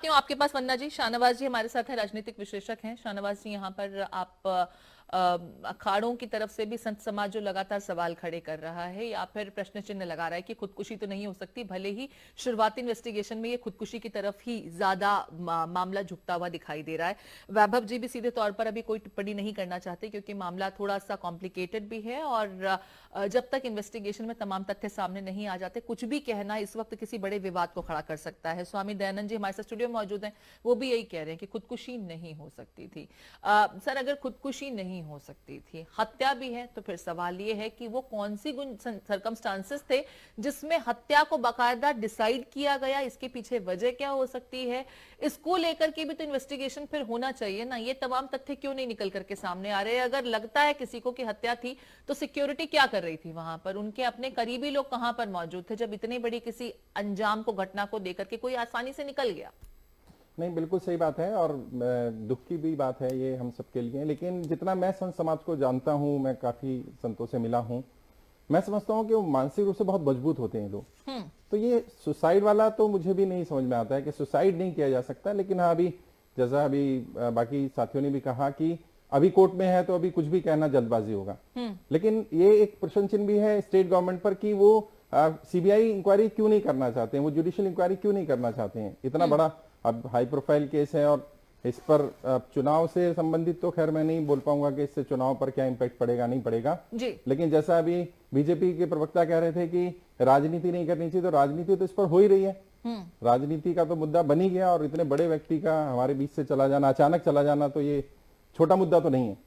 आती हूँ आपके पास वंदना जी। शाहनवाज जी हमारे साथ हैं, राजनीतिक विश्लेषक हैं। शाहनवाज जी, यहाँ पर आप अखाड़ों की तरफ से भी संत समाज जो लगातार सवाल खड़े कर रहा है या फिर प्रश्न चिन्ह लगा रहा है कि खुदकुशी तो नहीं हो सकती, भले ही शुरुआती इन्वेस्टिगेशन में ये खुदकुशी की तरफ ही ज्यादा मामला झुकता हुआ दिखाई दे रहा है। वैभव जी भी सीधे तौर पर अभी कोई टिप्पणी नहीं करना चाहते क्योंकि मामला थोड़ा सा कॉम्प्लिकेटेड भी है और जब तक इन्वेस्टिगेशन में तमाम तथ्य सामने नहीं आ जाते, कुछ भी कहना इस वक्त किसी बड़े विवाद को खड़ा कर सकता है। स्वामी दयानंद जी हमारे साथ स्टूडियो में मौजूद हैं, वो भी यही कह रहे हैं कि खुदकुशी नहीं हो सकती थी। सर, अगर खुदकुशी नहीं हो सकती थी, हत्या भी है, तो फिर सवाल ये है कि वो कौन सी सर्कमस्टांसेस थे जिसमें हत्या को बाकायदा डिसाइड किया गया, इसके पीछे वजह क्या हो सकती है, इसको लेकर के भी तो इन्वेस्टिगेशन फिर होना चाहिए ना। ये तमाम तथ्य क्यों नहीं निकल करके सामने आ रहे? अगर लगता है किसी को कि हत्या थी, तो सिक्योरिटी क्या कर रही थी वहां पर? उनके अपने करीबी लोग कहां पर मौजूद थे जब इतनी बड़ी किसी अंजाम को, घटना को देकर के कोई आसानी से निकल गया? नहीं, बिल्कुल सही बात है और दुख की भी बात है ये हम सबके लिए। लेकिन जितना मैं संत समाज को जानता हूँ, मैं काफी संतों से मिला हूँ, मैं समझता हूँ कि वो मानसिक रूप से बहुत मजबूत होते हैं लोग। तो ये सुसाइड वाला तो मुझे भी नहीं समझ में आता है कि सुसाइड नहीं किया जा सकता। लेकिन हाँ, अभी जैसा अभी बाकी साथियों ने भी कहा कि अभी कोर्ट में है तो अभी कुछ भी कहना जल्दबाजी होगा। लेकिन ये एक प्रश्न चिन्ह भी है स्टेट गवर्नमेंट पर कि वो सीबीआई इंक्वायरी क्यों नहीं करना चाहते हैं, वो जुडिशियल इंक्वायरी क्यों नहीं करना चाहते हैं। इतना बड़ा अब हाई प्रोफाइल केस है और इस पर चुनाव से संबंधित तो खैर मैं नहीं बोल पाऊंगा कि इससे चुनाव पर क्या इंपैक्ट पड़ेगा नहीं पड़ेगा जी। लेकिन जैसा अभी बीजेपी के प्रवक्ता कह रहे थे कि राजनीति नहीं करनी चाहिए, तो राजनीति तो इस पर हो ही रही है। राजनीति का तो मुद्दा बन ही गया और इतने बड़े व्यक्ति का हमारे बीच से चला जाना, अचानक चला जाना, तो ये छोटा मुद्दा तो नहीं है।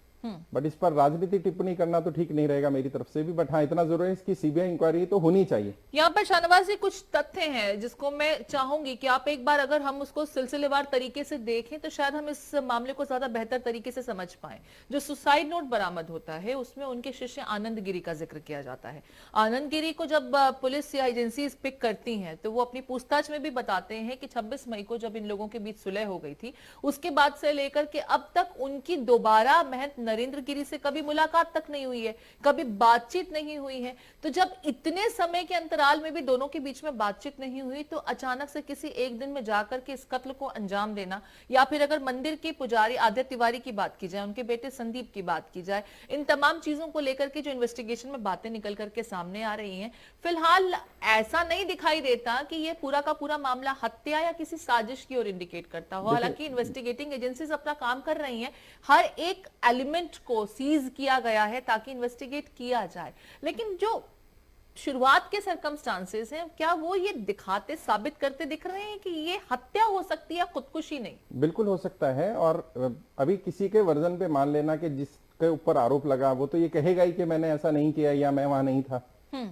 बट इस पर राजनीतिक टिप्पणी करना तो ठीक नहीं रहेगा मेरी तरफ से भी। बट हाँ, इतना जरूर है इसकी सीबीआई इंक्वायरी तो होनी चाहिए। यहाँ पर शाहनवाज जी कुछ तथ्य हैं जिसको मैं चाहूंगी कि आप एक बार अगर हम उसको सिलसिलेवार तरीके से देखें तो शायद हम इस मामले को ज्यादा बेहतर तरीके से समझ पाए। जो सुसाइड नोट बरामद होता है उसमें उनके शिष्य आनंद गिरी का जिक्र किया जाता है। आनंद गिरी को जब पुलिस या एजेंसी पिक करती है तो वो अपनी पूछताछ में भी बताते हैं कि 26 मई को जब इन लोगों के बीच सुलह हो गई थी, उसके बाद से लेकर के अब तक उनकी दोबारा महंत नरेंद्र गिरी से कभी मुलाकात तक नहीं हुई है, कभी बातचीत नहीं हुई है। तो जब इतने समय के अंतराल में भी दोनों के बीच में बातचीत नहीं हुई, तो अचानक से किसी एक दिन में जाकर के इस कत्ल को अंजाम देना, या फिर अगर मंदिर के पुजारी आदित्य तिवारी की बात की जाए, उनके बेटे संदीप की बात की जाए, इन तमाम चीजों को लेकर के जो इन्वेस्टिगेशन में बातें निकल करके सामने आ रही हैं, फिलहाल ऐसा नहीं दिखाई देता कि ये पूरा का पूरा मामला हत्या या किसी साजिश की ओर इंडिकेट करता हो। हालांकि इन्वेस्टिगेटिंग एजेंसीज अपना काम कर रही हैं, हर एक एलिमेंट को सीज किया गया है ताकि इन्वेस्टिगेट किया जाए, लेकिन जो शुरुआत के सर्कमस्टांसेस हैं, क्या वो ये दिखाते, साबित करते दिख रहे हैं कि ये हत्या हो सकती है, खुदकुशी नहीं? बिल्कुल हो सकता है। और अभी किसी के वर्जन पे मान लेना कि जिसके ऊपर आरोप लगा वो तो ये कहेगा ही कि मैंने ऐसा नहीं किया या मैं वहां नहीं था।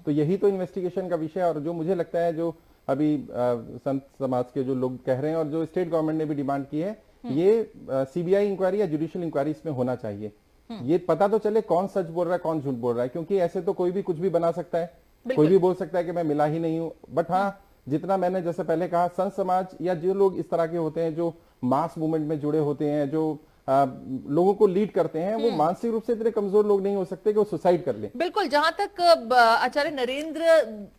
तो यही तो इन्वेस्टिगेशन का विषय। और जो मुझे लगता है, जो अभी संत समाज के जो लोग कह रहे हैं और जो स्टेट गवर्नमेंट ने भी डिमांड की है, ये सीबीआई इंक्वायरी या जुडिशियल इंक्वायरी इसमें होना चाहिए। ये पता तो चले कौन सच बोल रहा है, कौन झूठ बोल रहा है, क्योंकि ऐसे तो कोई भी कुछ भी बना सकता है, कोई भी बोल सकता है कि मैं मिला ही नहीं हूं। बट हाँ, जितना मैंने जैसे पहले कहा, संत समाज या जो लोग इस तरह के होते हैं, जो मास मूवमेंट में जुड़े होते हैं, जो लोगों को लीड करते हैं, वो मानसिक रूप से इतने कमजोर लोग नहीं हो सकते कि वो सुसाइड कर ले। बिल्कुल। जहां तक आचार्य नरेंद्र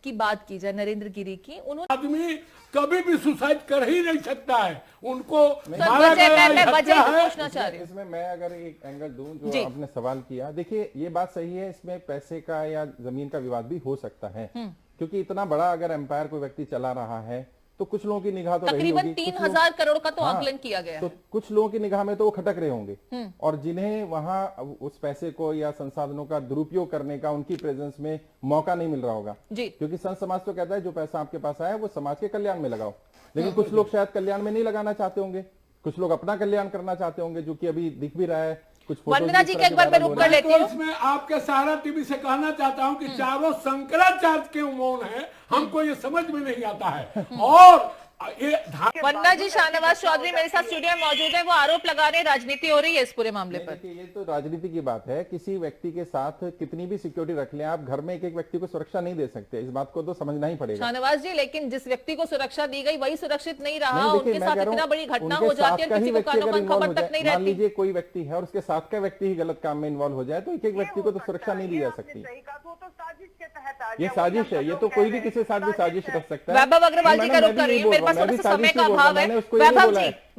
की बात की जाए, नरेंद्र गिरी की, उन्होंने आदमी कभी भी सुसाइड कर ही नहीं सकता है, उनको पूछना चाह रही हूं इसमें मैं अगर एक एंगल दूं, जो आपने सवाल किया, देखिए ये बात सही है, इसमें पैसे का या जमीन का विवाद भी हो सकता है, क्योंकि इतना बड़ा अगर एम्पायर कोई व्यक्ति चला रहा है तो कुछ लोगों की निगाह तो रही होगी, तकरीबन 3000 करोड़ का तो आकलन किया गया है। तो कुछ लोगों की निगाह में तो वो खटक रहे होंगे, और जिन्हें वहां उस पैसे को या संसाधनों का दुरुपयोग करने का उनकी प्रेजेंस में मौका नहीं मिल रहा होगा जी। क्योंकि संत समाज तो कहता है जो पैसा आपके पास आया वो समाज के कल्याण में लगाओ, लेकिन कुछ लोग शायद कल्याण में नहीं लगाना चाहते होंगे, कुछ लोग अपना कल्याण करना चाहते होंगे, जो कि अभी दिख भी रहा है। वंदना जी के एक बार मैं रुक कर लेती हूं। इसमें आपके सहारा टीवी से कहना चाहता हूं कि चारों शंकराचार्य के मौन है, हमको ये समझ में नहीं आता है। और वंदना जी, शाहनवाज चौधरी मेरे साथ स्टूडियो में मौजूद है, वो आरोप लगा रहे राजनीति हो रही है इस पूरे मामले पर। ये तो राजनीति की बात है। किसी व्यक्ति के साथ कितनी भी सिक्योरिटी रख लें, आप घर में एक एक व्यक्ति को सुरक्षा नहीं दे सकते, इस बात को तो समझना ही पड़ेगा। शाहनवाज जी, लेकिन जिस व्यक्ति को सुरक्षा दी गई वही सुरक्षित नहीं रहा, उनके साथ इतना बड़ी घटना हो जाती है, किसी को कानों कान खबर तक नहीं रहती। मान लीजिए कोई व्यक्ति है और उसके साथ का व्यक्ति ही गलत काम में इन्वॉल्व हो जाए, तो एक एक व्यक्ति को तो सुरक्षा नहीं दी जा सकती। वो तो साजिश के तहत ये साजिश है, ये तो कोई भी किसी के साथ भी साजिश कर सकता है। वैभव अग्रवाल जी का रुख कर रही हूँ, मेरे पास थोड़ा सा समय का अभाव है।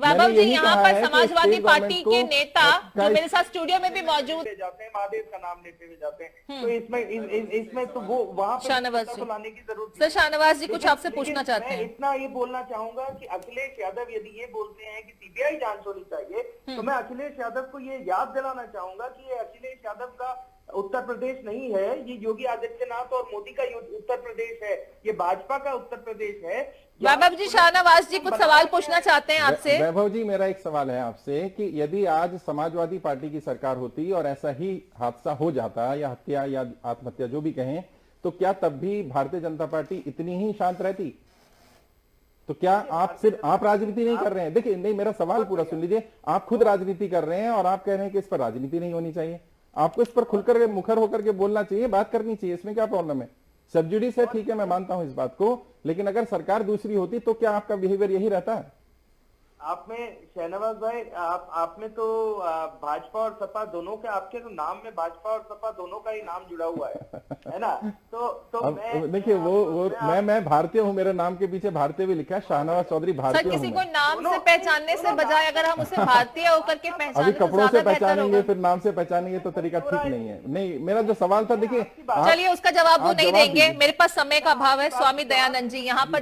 वैभव जी यहाँ पर समाजवादी पार्टी के नेता जो मेरे साथ स्टूडियो में भी मौजूद जाते हैं, महादेव का नाम लेते हुए जाते हैं, तो इसमें तो वो वहां पर शाहनवाज जी, लाने की जरूरत सर शाहनवाज जी कुछ आपसे पूछना चाहते मैं हैं। इतना ये बोलना चाहूंगा कि अखिलेश यादव यदि ये बोलते हैं कि सीबीआई जांच होनी चाहिए, तो मैं अखिलेश यादव को ये याद दिलाना चाहूंगा कि ये अखिलेश यादव का उत्तर प्रदेश नहीं है, ये योगी आदित्यनाथ और मोदी का उत्तर प्रदेश है, ये भाजपा का उत्तर प्रदेश है। वैभव जी, शाहनवाज जी कुछ सवाल पूछना चाहते हैं आपसे। वैभव जी, मेरा एक सवाल है आपसे कि यदि आज समाजवादी पार्टी की सरकार होती और ऐसा ही हादसा हो जाता या हत्या या आत्महत्या जो भी कहें, तो क्या तब भी भारतीय जनता पार्टी इतनी ही शांत रहती? तो क्या आप राजनीति नहीं कर रहे हैं? देखिए, नहीं, मेरा सवाल पूरा सुन लीजिए। आप खुद राजनीति कर रहे हैं और आप कह रहे हैं कि इस पर राजनीति नहीं होनी चाहिए। आपको इस पर खुलकर मुखर होकर के बोलना चाहिए, बात करनी चाहिए, इसमें क्या प्रॉब्लम है? सब्सिडी से ठीक है, मैं मानता हूं इस बात को, लेकिन अगर सरकार दूसरी होती तो क्या आपका बिहेवियर यही रहता है? आप में शहनवाज भाई, आप में तो भाजपा और सपा दोनों के, आपके तो नाम में भाजपा और सपा दोनों का ही नाम जुड़ा हुआ है ना? तो देखिए, वो मैं भारतीय हूँ, मेरे नाम के पीछे भारतीय भी लिखा है, शाहनवाज चौधरी भारतीय सर, हूं किसी मैं। को नाम से पहचानने से बजाय अगर हम उसे भारतीय होकर के पहचाने अभी तो कपड़ों से ज्यादा बेहतर पहचानेंगे, होगा। फिर नाम से पहचानेंगे तो तरीका ठीक नहीं है। नहीं, मेरा जो सवाल था, देखिए, चलिए उसका जवाब वो आप नहीं जवाब देंगे, दीजिए। मेरे पास समय का अभाव है। स्वामी दयानंद जी यहाँ पर